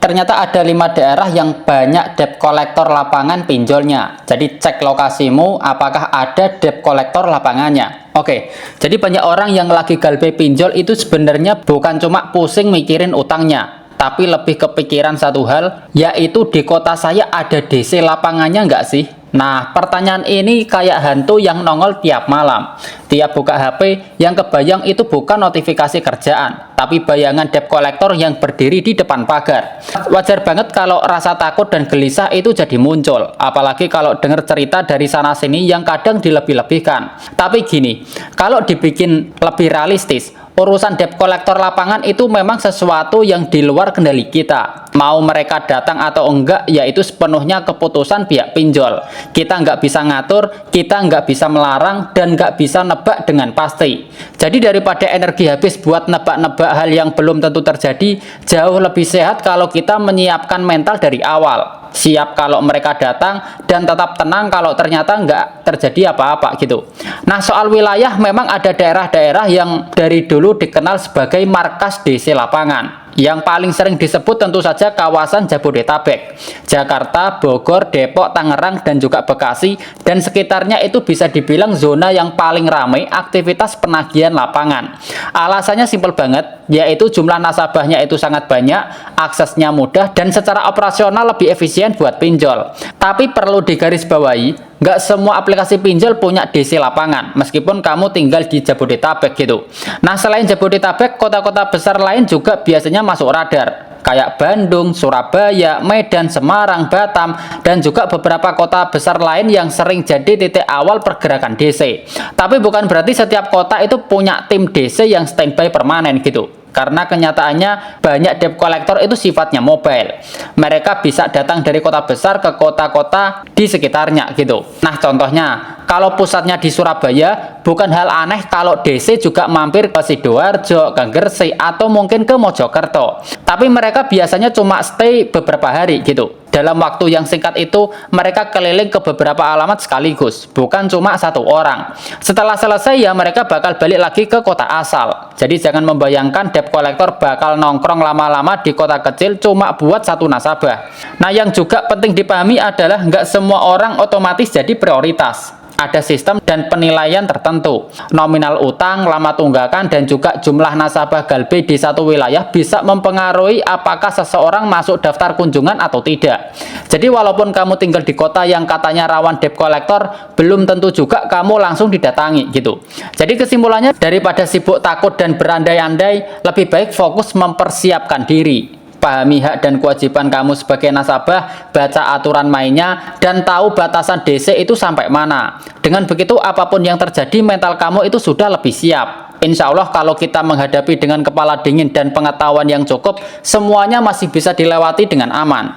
ternyata ada 5 daerah yang banyak debt collector lapangan pinjolnya. Jadi cek lokasimu apakah ada debt collector lapangannya. Oke, jadi banyak orang yang lagi galbe pinjol itu sebenarnya bukan cuma pusing mikirin utangnya, tapi lebih kepikiran satu hal, yaitu di kota saya ada DC lapangannya nggak sih? Nah, pertanyaan ini kayak hantu yang nongol tiap malam. Tiap buka HP, yang kebayang itu bukan notifikasi kerjaan, tapi bayangan debt collector yang berdiri di depan pagar. Wajar banget kalau rasa takut dan gelisah itu jadi muncul, apalagi kalau dengar cerita dari sana-sini yang kadang dilebih-lebihkan. Tapi gini, kalau dibikin lebih realistis, urusan debt collector lapangan itu memang sesuatu yang di luar kendali kita. Mau mereka datang atau enggak, yaitu sepenuhnya keputusan pihak pinjol. Kita nggak bisa ngatur, kita nggak bisa melarang, dan nggak bisa nebak dengan pasti. Jadi daripada energi habis buat nebak-nebak hal yang belum tentu terjadi, jauh lebih sehat kalau kita menyiapkan mental dari awal. Siap kalau mereka datang, dan tetap tenang kalau ternyata nggak terjadi apa-apa gitu. Nah, soal wilayah memang ada daerah-daerah yang dari dulu dikenal sebagai markas DC lapangan. Yang paling sering disebut tentu saja kawasan Jabodetabek, Jakarta, Bogor, Depok, Tangerang, dan juga Bekasi, dan sekitarnya itu bisa dibilang zona yang paling ramai aktivitas penagihan lapangan. Alasannya simpel banget, yaitu jumlah nasabahnya itu sangat banyak, aksesnya mudah, dan secara operasional lebih efisien buat pinjol. Tapi perlu digarisbawahi, nggak semua aplikasi pinjol punya DC lapangan, meskipun kamu tinggal di Jabodetabek gitu. Nah, selain Jabodetabek, kota-kota besar lain juga biasanya masuk radar, kayak Bandung, Surabaya, Medan, Semarang, Batam, dan juga beberapa kota besar lain yang sering jadi titik awal pergerakan DC. Tapi bukan berarti setiap kota itu punya tim DC yang standby permanen gitu. Karena kenyataannya banyak debt collector itu sifatnya mobile. Mereka bisa datang dari kota besar ke kota-kota di sekitarnya gitu. Nah, contohnya, kalau pusatnya di Surabaya, bukan hal aneh kalau DC juga mampir ke Sidoarjo, ke Gresik, atau mungkin ke Mojokerto. Tapi mereka biasanya cuma stay beberapa hari gitu. Dalam waktu yang singkat itu, mereka keliling ke beberapa alamat sekaligus, bukan cuma satu orang. Setelah selesai ya mereka bakal balik lagi ke kota asal. Jadi jangan membayangkan debt collector bakal nongkrong lama-lama di kota kecil cuma buat satu nasabah. Nah, yang juga penting dipahami adalah nggak semua orang otomatis jadi prioritas. Ada sistem dan penilaian tertentu. Nominal utang, lama tunggakan, dan juga jumlah nasabah galbe di satu wilayah bisa mempengaruhi apakah seseorang masuk daftar kunjungan atau tidak. Jadi walaupun kamu tinggal di kota yang katanya rawan debt collector, belum tentu juga kamu langsung didatangi gitu. Jadi kesimpulannya, daripada sibuk takut dan berandai-andai, lebih baik fokus mempersiapkan diri. Pahami hak dan kewajiban kamu sebagai nasabah, baca aturan mainnya, dan tahu batasan DC itu sampai mana. Dengan begitu, apapun yang terjadi, mental kamu itu sudah lebih siap. Insya Allah kalau kita menghadapi dengan kepala dingin dan pengetahuan yang cukup, semuanya masih bisa dilewati dengan aman.